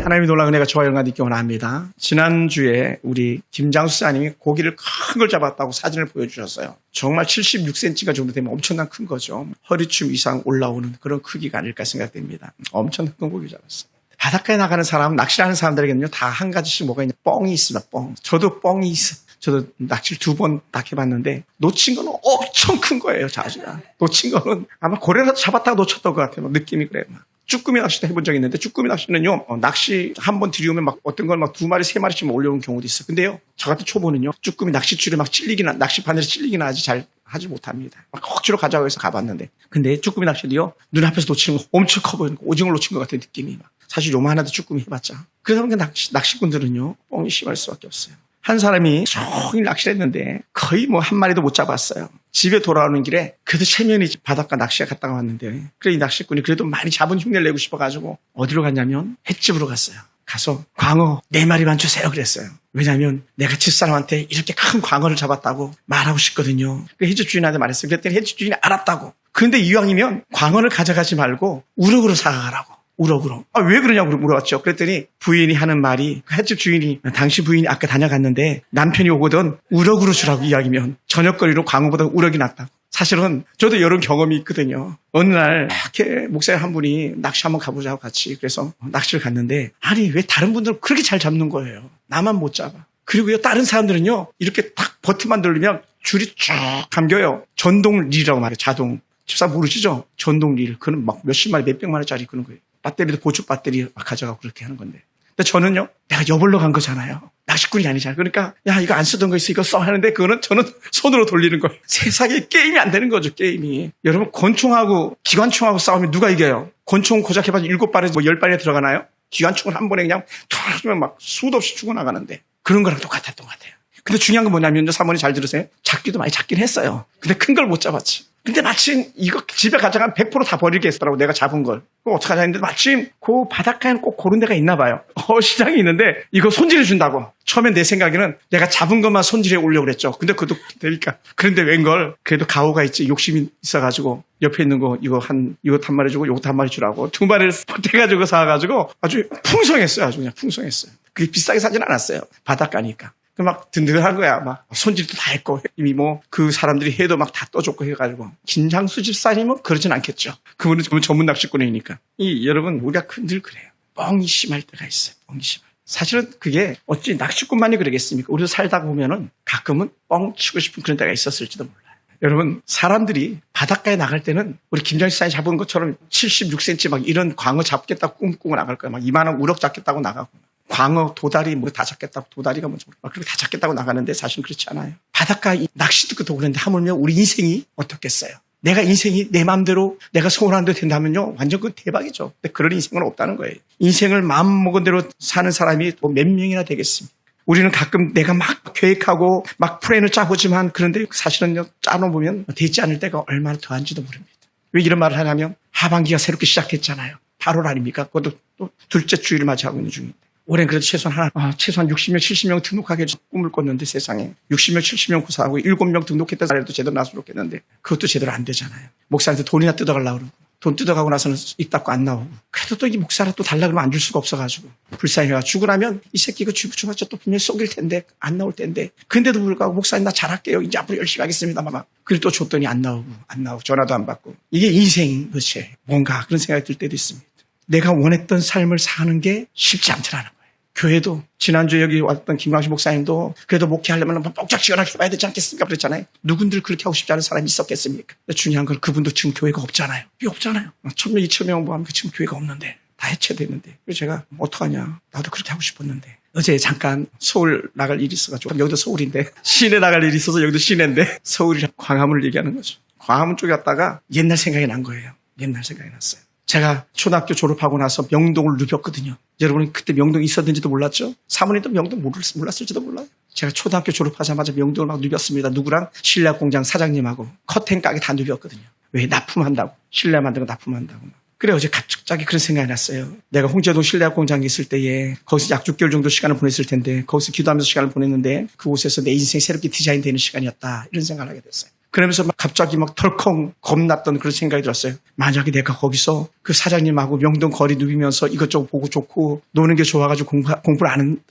하나님이 놀라운 은혜가 저와 여러분과 있기 원합니다. 지난주에 우리 김장수 사님이 고기를 큰 걸 잡았다고 사진을 보여주셨어요. 정말 76cm가 정도 되면 엄청난 큰 거죠. 허리춤 이상 올라오는 그런 크기가 아닐까 생각됩니다. 엄청난 큰 고기 잡았어요. 바닷가에 나가는 사람, 낚시하는 사람들에게는요, 다 한 가지씩 뭐가 있냐, 뻥이 있습니다. 뻥. 저도 뻥이 있어요. 저도 낚시를 2번 딱 해봤는데 놓친 거는 엄청 큰 거예요. 자주가. 놓친 거는 아마 고래라도 잡았다가 놓쳤던 것 같아요. 느낌이 그래요. 쭈꾸미 낚시도 해본 적이 있는데 쭈꾸미 낚시는요, 낚시 한 번 들이오면 막 어떤 걸 막 2마리, 3마리씩 올려오는 경우도 있어요. 근데요, 저 같은 초보는요, 쭈꾸미 낚싯줄에 막 찔리기나, 낚시바늘에 찔리기나 잘 하지 못합니다. 막 억지로 가자고 해서 가봤는데. 근데 쭈꾸미 낚시도요, 눈앞에서 놓치는 거 엄청 커 보이는 거, 오징어를 놓친 것 같은 느낌이 막. 사실 요만하도 쭈꾸미 해봤자. 그래서 낚시꾼들은요, 뻥이 심할 수밖에 없어요. 한 사람이 종일 낚시를 했는데 거의 뭐 한 마리도 못 잡았어요. 집에 돌아오는 길에 그래도 체면이 바닷가 낚시에 갔다가 왔는데, 그래 이 낚시꾼이 그래도 많이 잡은 흉내를 내고 싶어가지고 어디로 갔냐면 횟집으로 갔어요. 가서 광어 4마리만 주세요 그랬어요. 왜냐하면 내가 집사람한테 이렇게 큰 광어를 잡았다고 말하고 싶거든요. 그 횟집 주인한테 말했어요. 그랬더니 횟집 주인이 알았다고. 그런데 이왕이면 광어를 가져가지 말고 우럭으로 사가라고. 우럭으로. 왜 그러냐고 물어봤죠. 그랬더니 부인이 하는 말이, 횟집 주인이, 당신 부인이 아까 다녀갔는데 남편이 오거든 우럭으로 주라고 이야기면 저녁거리로 광어보다 우럭이 낫다고. 사실은 저도 이런 경험이 있거든요. 어느 날 이렇게 목사님 한 분이 낚시 한번 가보자고 같이, 그래서 낚시를 갔는데, 아니 왜 다른 분들은 그렇게 잘 잡는 거예요. 나만 못 잡아. 그리고요, 다른 사람들은요, 이렇게 딱 버튼만 누르면 줄이 쭉 감겨요. 전동릴이라고 말해요. 자동. 집사 모르시죠? 전동릴. 그건 막 몇십 마리, 몇백만 원짜리 그런 거예요. 배터리도 보조 배터리 막 가져가고 그렇게 하는 건데. 근데 저는요, 내가 여벌로 간 거잖아요. 낚시꾼이 아니잖아요. 그러니까, 야, 이거 안 쓰던 거 있어, 이거 써 하는데, 그거는 저는 손으로 돌리는 거예요. 세상에 게임이 안 되는 거죠, 게임이. 여러분, 권총하고 기관총하고 싸우면 누가 이겨요? 권총 고작 해봐서 7발에서 뭐 10발에 들어가나요? 기관총을 한 번에 그냥 툭 하면 막 수도 없이 죽어나가는데. 그런 거랑 똑같았던 것 같아요. 근데 중요한 건 뭐냐면요, 사모님 잘 들으세요. 잡기도 많이 잡긴 했어요. 근데 큰 걸 못 잡았지. 근데 마침 이거 집에 가져가면 100% 다 버리겠더라고, 내가 잡은 걸. 그럼 어떡하냐 했는데 마침 그 바닷가에는 꼭 그런 데가 있나 봐요. 시장이 있는데 이거 손질해 준다고. 처음엔 내 생각에는 내가 잡은 것만 손질해 오려고 그랬죠. 근데 그것도 되니까. 그런데 웬걸, 그래도 가오가 있지, 욕심이 있어가지고 옆에 있는 거 이거 한 마리 주고 요것도 한 마리 주라고 2마리를 보태가지고 사가지고 아주 풍성했어요. 아주 그냥 풍성했어요. 그게 비싸게 사진 않았어요. 바닷가니까. 막 든든한 거야. 막 손질도 다 했고, 이미 뭐 그 사람들이 해도 막 다 떠줬고 해가지고. 김장수 집사님은 그러진 않겠죠. 그분은 전문 낚시꾼이니까. 여러분, 우리가 늘 그래요. 뻥이 심할 때가 있어요. 뻥이 심할. 사실은 그게 어찌 낚시꾼만이 그러겠습니까? 우리도 살다 보면은 가끔은 뻥 치고 싶은 그런 때가 있었을지도 몰라요. 여러분, 사람들이 바닷가에 나갈 때는 우리 김장수 집사님이 잡은 것처럼 76cm 막 이런 광어 잡겠다고 꿈꾸고 나갈 거예요. 막 이만한 우럭 잡겠다고 나가고. 광어, 도다리 뭐 다 잡겠다고, 도다리가 뭐 그렇게 다 잡겠다고 나가는데 사실은 그렇지 않아요. 바닷가 낚시도 그렇고 그런데 하물며 우리 인생이 어떻겠어요? 내가 인생이 내 마음대로 내가 소원한 대로 된다면요, 완전 그 대박이죠. 근데 그런 인생은 없다는 거예요. 인생을 마음먹은 대로 사는 사람이 뭐 몇 명이나 되겠습니까? 우리는 가끔 내가 막 계획하고 막 플랜을 짜보지만, 그런데 사실은요, 짜놓으면 되지 않을 때가 얼마나 더한지도 모릅니다. 왜 이런 말을 하냐면 하반기가 새롭게 시작했잖아요. 8월 아닙니까? 그것도 또 둘째 주일을 맞이하고 있는 중인데. 올해는 그래도 최소한 60명, 70명 등록하게 꿈을 꿨는데, 세상에 60명, 70명 구사하고 7명 등록했던 사람도 제대로 나서록 했는데 그것도 제대로 안 되잖아요. 목사한테 돈이나 뜯어가려고 그러고, 돈 뜯어가고 나서는 입 닫고 안 나오고, 그래도 또 이 목사라 또 달라 그러면 안 줄 수가 없어가지고 불쌍해가 주고 나면 이 새끼 이거 주고받자 또 분명히 속일 텐데 안 나올 텐데, 근데도 불구하고 목사님 나 잘할게요, 이제 앞으로 열심히 하겠습니다 막 그리고 또 줬더니 안 나오고 전화도 안 받고. 이게 인생 도대체 뭔가 그런 생각이 들 때도 있습니다. 내가 원했던 삶을 사는 게 쉽지 않더라는 거예요. 교회도 지난주에 여기 왔던 김광식 목사님도 그래도 목회하려면 뻑짝지근하게 해봐야 되지 않겠습니까? 그랬잖아요. 누군들 그렇게 하고 싶지 않은 사람이 있었겠습니까? 근데 중요한 건 그분도 지금 교회가 없잖아요. 없잖아요. 1000명, 2000명 모아면 지금 교회가 없는데, 다 해체되는데. 그래서 제가 어떡하냐, 나도 그렇게 하고 싶었는데. 어제 잠깐 서울 나갈 일이 있어가지고, 여기도 서울인데 시내 나갈 일이 있어서 여기도 시내인데, 서울이랑 광화문을 얘기하는 거죠. 광화문 쪽에 갔다가 옛날 생각이 난 거예요. 옛날 생각이 났어요. 제가 초등학교 졸업하고 나서 명동을 누볐거든요. 여러분은 그때 명동이 있었는지도 몰랐죠? 사모님도 명동 몰랐을지도 몰라요. 제가 초등학교 졸업하자마자 명동을 막 누볐습니다. 누구랑? 신라공장 사장님하고 커튼 가게 다 누볐거든요. 왜? 납품한다고. 신라 만든 거 납품한다고. 그래, 어제 갑자기 그런 생각이 났어요. 내가 홍제동 신라공장에 있을 때에 거기서 약 6개월 정도 시간을 보냈을 텐데, 거기서 기도하면서 시간을 보냈는데 그곳에서 내 인생이 새롭게 디자인되는 시간이었다, 이런 생각을 하게 됐어요. 그러면서 막 갑자기 막 덜컹 겁났던 그런 생각이 들었어요. 만약에 내가 거기서 그 사장님하고 명동 거리 누비면서 이것저것 보고 좋고 노는 게 좋아가지고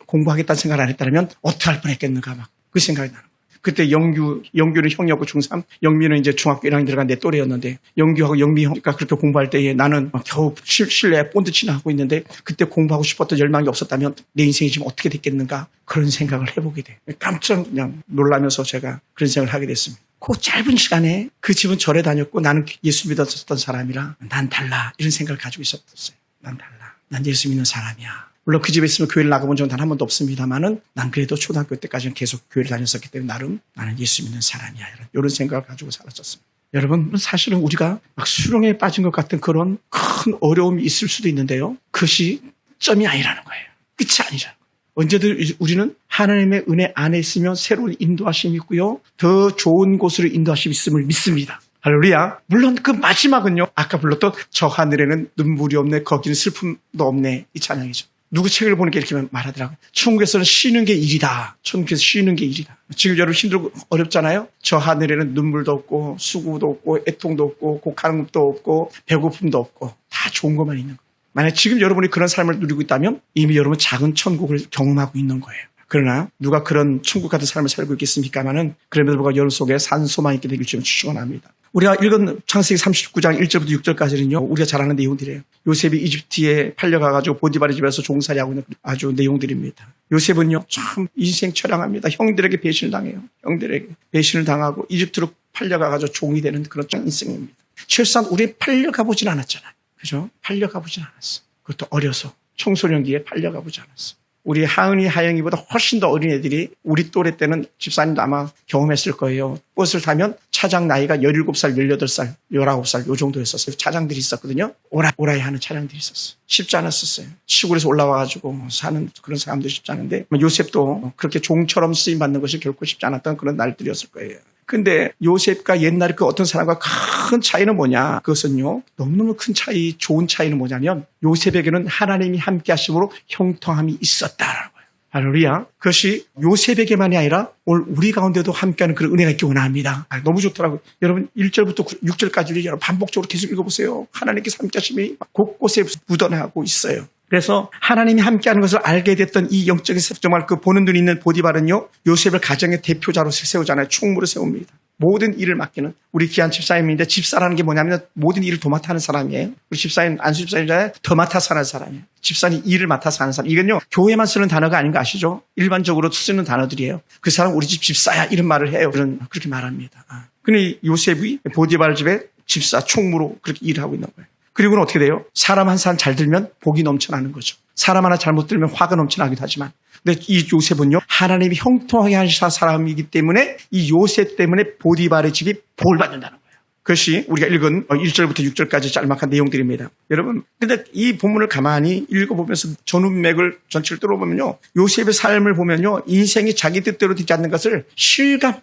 공부하겠다는 생각을 안 했다면 어떻게 할 뻔했겠는가 막 그 생각이 나는 거예요. 그때 영규는 형이었고 중3, 영미는 이제 중학교 1학년 들어간 내 또래였는데 영규하고 영미 형가 그렇게 공부할 때에 나는 막 겨우 실내에 본드치나 하고 있는데 그때 공부하고 싶었던 열망이 없었다면 내 인생이 지금 어떻게 됐겠는가 그런 생각을 해보게 돼. 깜짝 그냥 놀라면서 제가 그런 생각을 하게 됐습니다. 그 짧은 시간에 그 집은 절에 다녔고 나는 예수 믿었던 사람이라 난 달라 이런 생각을 가지고 있었어요. 난 달라. 난 예수 믿는 사람이야. 물론 그 집에 있으면 교회를 나가본 적은 단 한 번도 없습니다만은 난 그래도 초등학교 때까지는 계속 교회를 다녔었기 때문에 나름 나는 예수 믿는 사람이야. 이런 생각을 가지고 살았었습니다. 여러분 사실은 우리가 막 수렁에 빠진 것 같은 그런 큰 어려움이 있을 수도 있는데요. 그것이 점이 아니라는 거예요. 끝이 아니라는 거예요. 언제든 우리는 하나님의 은혜 안에 있으면 새로운 인도하심이 있고요. 더 좋은 곳으로 인도하심이 있음을 믿습니다. 할렐루야. 물론 그 마지막은요. 아까 불렀던 저 하늘에는 눈물이 없네. 거기는 슬픔도 없네. 이 찬양이죠. 누구 책을 보니까 이렇게 말하더라고요. 천국에서는 쉬는 게 일이다. 천국에서 쉬는 게 일이다. 지금 여러분 힘들고 어렵잖아요. 저 하늘에는 눈물도 없고 수고도 없고 애통도 없고 곡하는 것도 없고 배고픔도 없고 다 좋은 것만 있는 거예요. 만약 지금 여러분이 그런 삶을 누리고 있다면 이미 여러분 작은 천국을 경험하고 있는 거예요. 그러나 누가 그런 천국 같은 삶을 살고 있겠습니까마는 그럼에도 불구하고 여러분 속에 산소만 있게 되길 좀 축원합니다. 우리가 읽은 창세기 39장 1절부터 6절까지는요. 우리가 잘 아는 내용들이에요. 요셉이 이집트에 팔려가가지고 보디발의 집에서 종살이하고 있는 아주 내용들입니다. 요셉은요. 참 인생 처량합니다. 형들에게 배신을 당해요. 형들에게 배신을 당하고 이집트로 팔려가가지고 종이 되는 그런 인생입니다. 실상 우리 팔려가보진 않았잖아요. 그죠? 팔려가보진 않았어. 그것도 어려서 청소년기에 팔려가보지 않았어. 우리 하은이, 하영이보다 훨씬 더 어린 애들이 우리 또래 때는 집사님도 아마 경험했을 거예요. 버스를 타면 차장 나이가 17살, 18살, 19살 요 정도였었어요. 차장들이 있었거든요. 오라이 하는 차장들이 있었어요. 쉽지 않았었어요. 시골에서 올라와가지고 사는 그런 사람들이 쉽지 않은데 요셉도 그렇게 종처럼 쓰임받는 것이 결코 쉽지 않았던 그런 날들이었을 거예요. 근데 요셉과 옛날에 그 어떤 사람과 큰 차이는 뭐냐? 그것은요. 너무너무 큰 차이, 좋은 차이는 뭐냐면 요셉에게는 하나님이 함께 하심으로 형통함이 있었다라는 거예요. 할렐루야. 그것이 요셉에게만이 아니라 오늘 우리 가운데도 함께하는 그런 은혜가 있기 원합니다. 너무 좋더라고요. 여러분 1절부터 6절까지를 여러분 반복적으로 계속 읽어보세요. 하나님께서 함께 하심이 곳곳에 묻어나고 있어요. 그래서 하나님이 함께하는 것을 알게 됐던 이 영적인 정말 그 보는 눈이 있는 보디발은요. 요셉을 가정의 대표자로 세우잖아요. 총무로 세웁니다. 모든 일을 맡기는 우리 귀한 집사님인데 집사라는 게 뭐냐면 모든 일을 도맡아 하는 사람이에요. 우리 집사님 안수 집사님이잖아요. 더 맡아서 하는 사람이에요. 집사님 일을 맡아서 하는 사람. 이건요. 교회만 쓰는 단어가 아닌 거 아시죠? 일반적으로 쓰는 단어들이에요. 그 사람 우리 집 집사야 이런 말을 해요. 그렇게 말합니다. 근데 요셉이 보디발 집에 집사 총무로 그렇게 일을 하고 있는 거예요. 그리고는 어떻게 돼요? 사람 한 사람 잘 들면 복이 넘쳐나는 거죠. 사람 하나 잘못 들면 화가 넘쳐나기도 하지만 근데 이 요셉은요. 하나님이 형통하게 하신 사람이기 때문에 이 요셉 때문에 보디발의 집이 복을 받는다는 거예요. 그것이 우리가 읽은 1절부터 6절까지 짤막한 내용들입니다. 여러분 근데 이 본문을 가만히 읽어보면서 전운맥을 전체를 뚫어보면요. 요셉의 삶을 보면요. 인생이 자기 뜻대로 되지 않는 것을 실감하고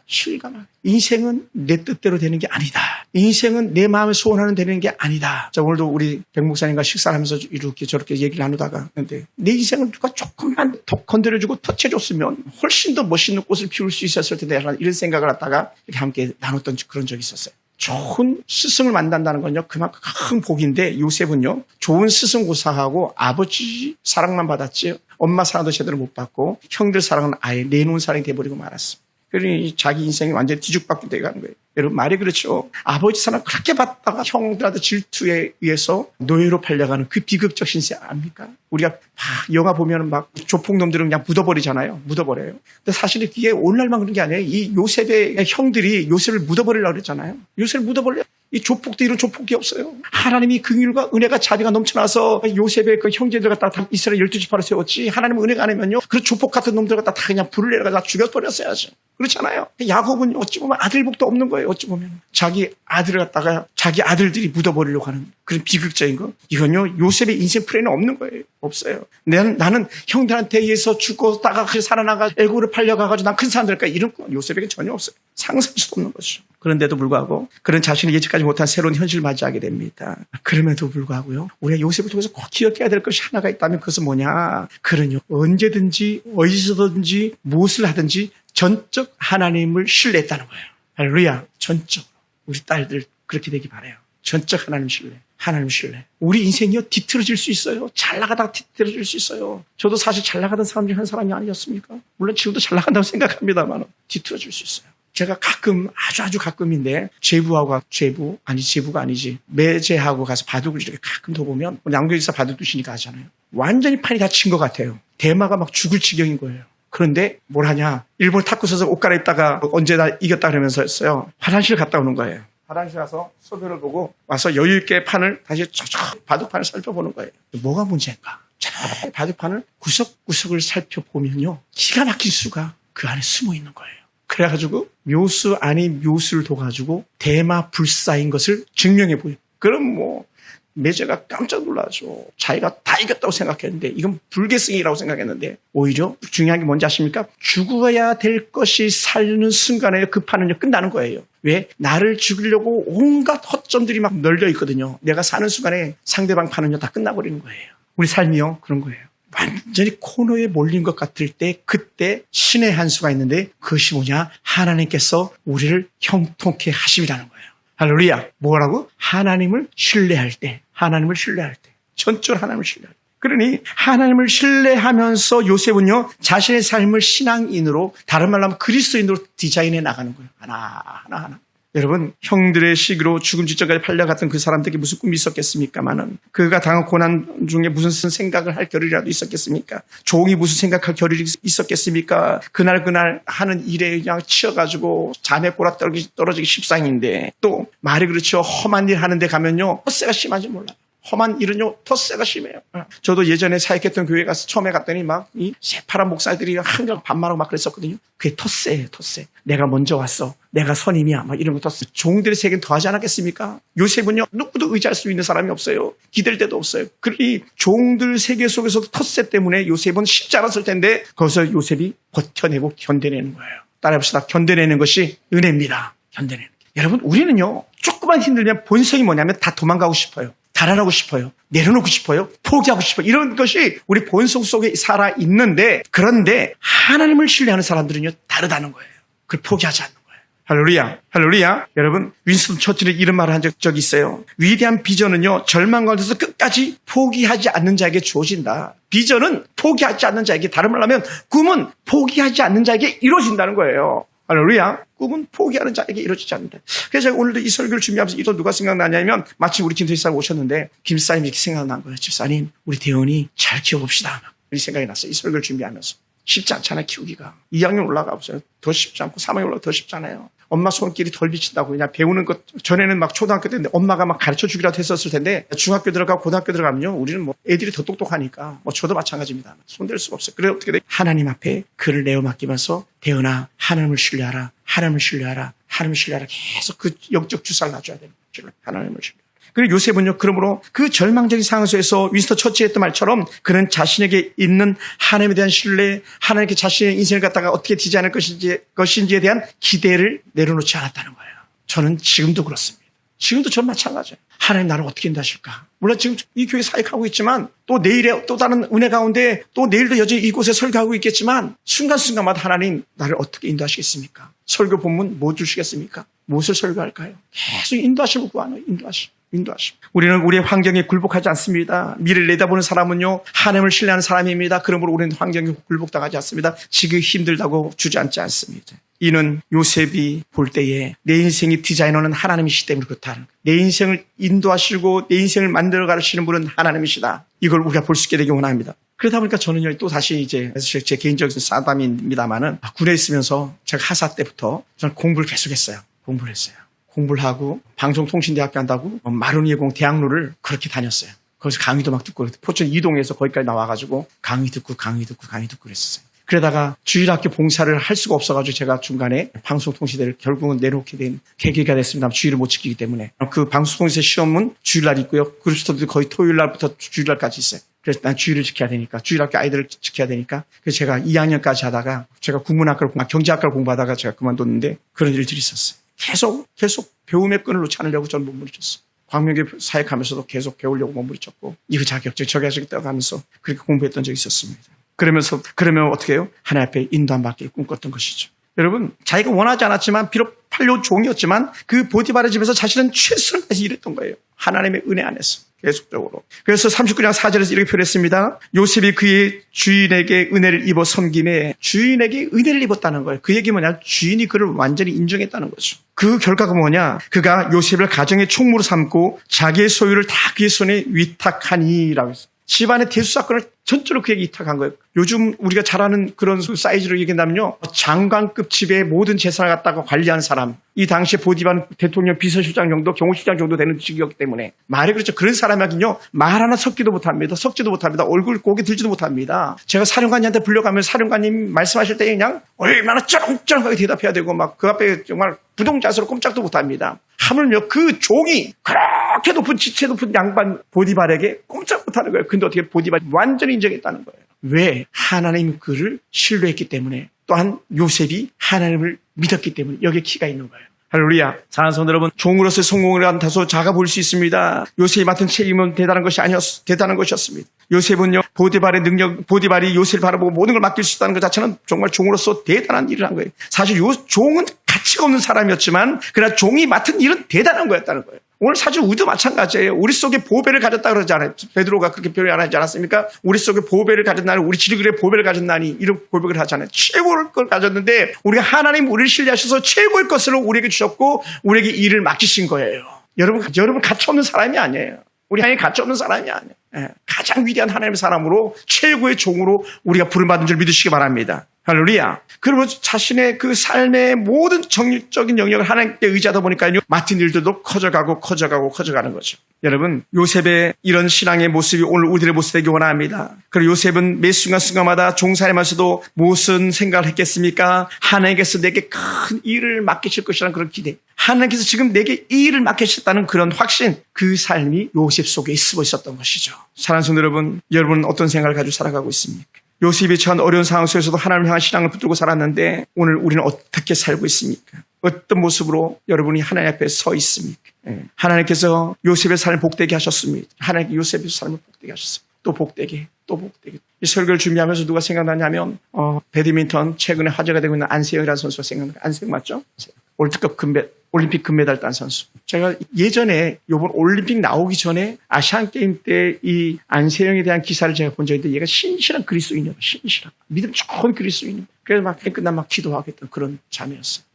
인생은 내 뜻대로 되는 게 아니다. 인생은 내 마음에 소원하는 되는 게 아니다. 자, 오늘도 우리 백 목사님과 식사를 하면서 이렇게 저렇게 얘기를 나누다가 근데 내 인생을 누가 조금만 톡 건드려주고 터치해줬으면 훨씬 더 멋있는 꽃을 피울 수 있었을 텐데 이런 생각을 하다가 이렇게 함께 나눴던 그런 적이 있었어요. 좋은 스승을 만난다는 건요. 그만큼 큰 복인데 요셉은요. 좋은 스승 고사하고 아버지 사랑만 받았지 엄마 사랑도 제대로 못 받고 형들 사랑은 아예 내놓은 사랑이 돼버리고 말았습니다. 그러니 자기 인생이 완전히 뒤죽박죽 돼가는 거예요. 여러분 말이 그렇죠. 아버지 사랑 그렇게 받다가 형들한테 질투에 의해서 노예로 팔려가는 그 비극적 신세 아닙니까? 우리가 영화 보면 막 조폭놈들은 그냥 묻어버리잖아요. 묻어버려요. 근데 사실 이게 오늘날만 그런 게 아니에요. 이 요셉의 형들이 요셉을 묻어버리려고 그랬잖아요. 요셉을 묻어버려. 이 조폭도 이런 조폭이 없어요. 하나님이 긍휼과 은혜가 자비가 넘쳐나서 요셉의 그 형제들 갖다 다 이스라엘 12지파로 세웠지. 하나님 은혜가 아니면요. 그런 조폭 같은 놈들 갖다 다 그냥 불을 내려가 다 죽여버렸어야죠. 그렇잖아요. 야곱은 어찌 보면 아들복도 없는 거예요. 어찌 보면 자기 아들을 갖다가 자기 아들들이 묻어버리려고 하는 그런 비극적인 거. 이건요. 요셉의 인생 플랜은 없는 거예요. 없어요. 나는 형들한테 의해서 죽었다가 살아나가 애고를 팔려가가지고 난 큰 사람 될까 이런 거 요셉에게 전혀 없어요. 상상할 수도 없는 거죠. 그런데도 불구하고 그런 자신이 예측하지 못한 새로운 현실을 맞이하게 됩니다. 그럼에도 불구하고요. 우리가 요셉을 통해서 꼭 기억해야 될 것이 하나가 있다면 그것은 뭐냐. 그는요. 언제든지 어디서든지 무엇을 하든지 전적 하나님을 신뢰했다는 거예요. 할렐루야. 전적으로. 우리 딸들 그렇게 되기 바라요. 전적 하나님 신뢰. 하나님 신뢰. 우리 인생이요, 뒤틀어질 수 있어요. 잘 나가다가 뒤틀어질 수 있어요. 저도 사실 잘 나가던 사람 중 한 사람이 아니었습니까? 물론 지금도 잘 나간다고 생각합니다만 뒤틀어질 수 있어요. 제가 가끔, 아주 가끔인데, 제부가 아니지. 매제하고 가서 바둑을 이렇게 가끔 더 보면, 양교지사 바둑 두시니까 하잖아요. 완전히 판이 다 친 것 같아요. 대마가 막 죽을 지경인 거예요. 그런데 뭘 하냐. 일본 탁구 서서 옷 갈아입다가 언제 다 이겼다 그러면서 했어요. 화장실 갔다 오는 거예요. 화장실 가서 소변을 보고 와서 여유있게 판을 다시 바둑판을 살펴보는 거예요. 뭐가 문제인가? 잘 바둑판을 구석구석을 살펴보면요. 기가 막힌 수가 그 안에 숨어 있는 거예요. 그래가지고 묘수 아닌 묘수를 둬가지고 대마 불사인 것을 증명해 보여요. 그럼 매제가 깜짝 놀라죠. 자기가 다 이겼다고 생각했는데 이건 불계승이라고 생각했는데 오히려 중요한 게 뭔지 아십니까? 죽어야 될 것이 살는 순간에 그 판은요 끝나는 거예요. 왜? 나를 죽이려고 온갖 허점들이 막 널려 있거든요. 내가 사는 순간에 상대방 판은요 다 끝나버리는 거예요. 우리 삶이요 그런 거예요. 완전히 코너에 몰린 것 같을 때 그때 신의 한 수가 있는데 그것이 뭐냐? 하나님께서 우리를 형통케 하심이라는 거예요. 할렐루야. 뭐라고? 하나님을 신뢰할 때. 전적으로 하나님을 신뢰할 때. 그러니 하나님을 신뢰하면서 요셉은요 자신의 삶을 신앙인으로, 다른 말로 하면 그리스도인으로 디자인해 나가는 거예요. 하나. 여러분, 형들의 시기로 죽음 직전까지 팔려갔던 그 사람들에게 무슨 꿈이 있었겠습니까마는, 그가 당한 고난 중에 무슨 생각을 할 겨를이라도 있었겠습니까? 종이 무슨 생각할 겨를이 있었겠습니까? 그날 하는 일에 그냥 치여가지고 잠에 꼬라 떨어지기 십상인데, 또 말이 그렇죠. 험한 일 하는데 가면요 텃세가 심한지 몰라요. 험한 일은요 텃세가 심해요. 저도 예전에 사역했던 교회 가서 처음에 갔더니 막 이 새파란 목사들이 한강 반말하고 막 그랬었거든요. 그게 텃세예요, 텃세. 내가 먼저 왔어. 내가 선임이야. 막 이런 거 텃세. 종들의 세계는 더하지 않았겠습니까? 요셉은요 누구도 의지할 수 있는 사람이 없어요. 기댈 데도 없어요. 그러니 종들 세계 속에서 텃세 때문에 요셉은 쉽지 않았을 텐데 거기서 요셉이 버텨내고 견뎌내는 거예요. 따라해봅시다. 견뎌내는 것이 은혜입니다. 견뎌내는 게. 여러분, 우리는요 조금만 힘들면 본성이 뭐냐면 다 도망가고 싶어요. 달아나고 싶어요. 내려놓고 싶어요. 포기하고 싶어요. 이런 것이 우리 본성 속에 살아있는데, 그런데 하나님을 신뢰하는 사람들은요 다르다는 거예요. 그걸 포기하지 않는 거예요. 할렐루야. 여러분, 윈스턴 처칠이 이런 말을 한 적이 있어요. 위대한 비전은요 절망 가운데서 끝까지 포기하지 않는 자에게 주어진다. 비전은 포기하지 않는 자에게, 다른 말로 하면 꿈은 포기하지 않는 자에게 이루어진다는 거예요. 할렐루야. 꿈은 포기하는 자에게 이루어지지 않는다. 그래서 제가 오늘도 이 설교를 준비하면서 이거 누가 생각나냐면, 마침 우리 김대희 사람 오셨는데 김사님이 이렇게 생각난 거예요. 집사님, 우리 대원이 잘 키워봅시다. 이 생각이 났어요. 이 설교를 준비하면서. 쉽지 않잖아요, 키우기가. 2학년 올라가 보세요. 더 쉽지 않고 3학년 올라가 더 쉽잖아요. 엄마 손길이 덜 비친다고. 그냥 배우는 것, 전에는 막 초등학교 때인데 엄마가 막 가르쳐 주기라도 했었을 텐데, 중학교 들어가고 고등학교 들어가면요 우리는 애들이 더 똑똑하니까, 저도 마찬가지입니다. 손댈 수가 없어요. 그래 어떻게 돼? 하나님 앞에 그를 내어 맡기면서, 대은아, 하나님을 신뢰하라. 계속 그 영적 주사를 놔줘야 되는 거죠. 하나님을 신뢰하라. 그리고 요셉은요, 그러므로 그 절망적인 상황 속에서 윈스턴 처치가 했던 말처럼 그는 자신에게 있는 하나님에 대한 신뢰, 하나님께 자신의 인생을 갖다가 어떻게 디자인할 것인지에 대한 기대를 내려놓지 않았다는 거예요. 저는 지금도 그렇습니다. 지금도 전 마찬가지예요. 하나님 나를 어떻게 인도하실까? 물론 지금 이 교회 사역하고 있지만, 또 내일에 또 다른 은혜 가운데 또 내일도 여전히 이곳에 설교하고 있겠지만, 순간순간마다 하나님 나를 어떻게 인도하시겠습니까? 설교 본문 뭐 주시겠습니까? 무엇을 설교할까요? 계속 인도하심을 구하는 인도하심. 우리는 우리의 환경에 굴복하지 않습니다. 미래를 내다보는 사람은요 하나님을 신뢰하는 사람입니다. 그러므로 우리는 환경에 굴복당하지 않습니다. 지금 힘들다고 주저앉지 않습니다. 이는 요셉이 볼 때에 내 인생의 디자이너는 하나님이시기 때문에 그렇다는 거예요. 내 인생을 인도하시고 내 인생을 만들어 가시는 분은 하나님이시다. 이걸 우리가 볼 수 있게 되기 원합니다. 그러다 보니까 저는요 또 다시 이제 제 개인적인 사담입니다만은, 군에 있으면서 제가 하사 때부터 저는 공부를 계속했어요. 공부를 하고 방송통신대학교 한다고 마루니에공 대학로를 그렇게 다녔어요. 거기서 강의도 막 듣고, 포천 이동해서 거기까지 나와가지고 강의 듣고 그랬었어요. 그러다가 주일학교 봉사를 할 수가 없어가지고 제가 중간에 방송통신대를 결국은 내놓게 된 계기가 됐습니다. 주일을 못 지키기 때문에. 그 방송통신대 시험은 주일날 있고요. 그리스도도 거의 토요일날부터 주일날까지 있어요. 그래서 난 주일을 지켜야 되니까, 주일학교 아이들을 지켜야 되니까. 그래서 제가 2학년까지 하다가 제가 경제학과를 공부하다가 제가 그만뒀는데, 그런 일들이 있었어요. 계속 배움의 끈을 놓지 않으려고 저는 몸부림쳤어요. 광명교회 사역하면서도 계속 배우려고 몸부림쳤고, 이거 자격증 저기 떠가면서 그렇게 공부했던 적이 있었습니다. 그러면 어떻게 해요? 하나님 앞에 인도함 받게 꿈꿨던 것이죠. 여러분, 자기가 원하지 않았지만 비록 팔려 종이었지만 그 보디발의 집에서 자신은 최선을 다해서 일했던 거예요. 하나님의 은혜 안에서 계속적으로. 그래서 39장 4절에서 이렇게 표현했습니다. 요셉이 그의 주인에게 은혜를 입어 섬김에 주인에게 은혜를 입었다는 거예요. 그 얘기 뭐냐? 주인이 그를 완전히 인정했다는 거죠. 그 결과가 뭐냐? 그가 요셉을 가정의 총무로 삼고 자기의 소유를 다 그의 손에 위탁하니라고 했어요. 집안의 대수사건을 전적으로 그에게 위탁한 거예요. 요즘 우리가 잘 아는 그런 사이즈로 얘기한다면요. 장관급 집의 모든 재산을 갖다가 관리한 사람. 이 당시에 보디발 대통령 비서실장 정도, 경호실장 정도 되는 직이었기 때문에. 말이 그렇죠. 그런 사람에게는요. 말 하나 섞지도 못합니다. 얼굴 고개 들지도 못합니다. 제가 사령관님한테 불려가면 사령관님 말씀하실 때 그냥 얼마나 쩌렁쩌렁하게 대답해야 되고 막 그 앞에 정말 부동자세로 꼼짝도 못합니다. 하물며 그 종이 그렇게 높은 지체 높은 양반 보디발에게 꼼짝 못하는 거예요. 근데 어떻게 보디발이 완전히 인정했다는 거예요. 왜? 하나님 그를 신뢰했기 때문에, 또한 요셉이 하나님을 믿었기 때문에 여기에 키가 있는 거예요. 할렐루야. 사랑하는 성도 여러분, 종으로서의 성공을 한 다소 작아 보일 수 있습니다. 요셉이 맡은 책임은 대단한 것이었습니다. 요셉은요, 보디발이 요셉을 바라보고 모든 걸 맡길 수 있다는 것 자체는 정말 종으로서 대단한 일을 한 거예요. 사실 종은 가치가 없는 사람이었지만, 그러나 종이 맡은 일은 대단한 거였다는 거예요. 오늘 사실 우리도 마찬가지예요. 우리 속에 보배를 가졌다 그러지 않아요? 베드로가 그렇게 표현하지 않았습니까? 우리 속에 보배를 가졌나니, 우리 지리그레 보배를 가졌나니, 이런 고백을 하잖아요. 최고의 걸 가졌는데, 우리가 하나님 우리를 신뢰하셔서 최고의 것을 우리에게 주셨고, 우리에게 일을 맡기신 거예요. 여러분 가치 없는 사람이 아니에요. 우리 하나님 가치 없는 사람이 아니에요. 가장 위대한 하나님의 사람으로, 최고의 종으로 우리가 부름받은 줄 믿으시기 바랍니다. 할렐루야. 그러면 자신의 그 삶의 모든 정력적인 영역을 하나님께 의지하다 보니까요, 맡은 일들도 커져가는 거죠. 여러분, 요셉의 이런 신앙의 모습이 오늘 우리들의 모습 되기 원합니다. 그리고 요셉은 매 순간순간마다 종살이면서도 무슨 생각을 했겠습니까? 하나님께서 내게 큰 일을 맡기실 것이라는 그런 기대. 하나님께서 지금 내게 이 일을 맡기셨다는 그런 확신, 그 삶이 요셉 속에 있어 있었던 것이죠. 사랑하는 성도 여러분, 여러분은 어떤 생각을 가지고 살아가고 있습니까? 요셉이 처한 어려운 상황 속에서도 하나님을 향한 신앙을 붙들고 살았는데, 오늘 우리는 어떻게 살고 있습니까? 어떤 모습으로 여러분이 하나님 앞에 서 있습니까? 하나님께서 요셉의 삶을 복되게 하셨습니다. 하나님께 요셉의 삶을 복되게 하셨습니다. 또 복되게. 이 설교를 준비하면서 누가 생각나냐면, 배드민턴 최근에 화제가 되고 있는 안세영이라는 선수가 생각나요. 안세영 맞죠? 월드컵 올림픽 금메달 딴 선수. 제가 예전에 이번 올림픽 나오기 전에 아시안게임 때 이 안세영에 대한 기사를 제가 본 적이 있는데, 얘가 신실한 그리스도인이에요. 신실한. 믿음 좋은 그리스도인. 그래서 막 끝나면 막 기도하겠던 그런 자매였어요.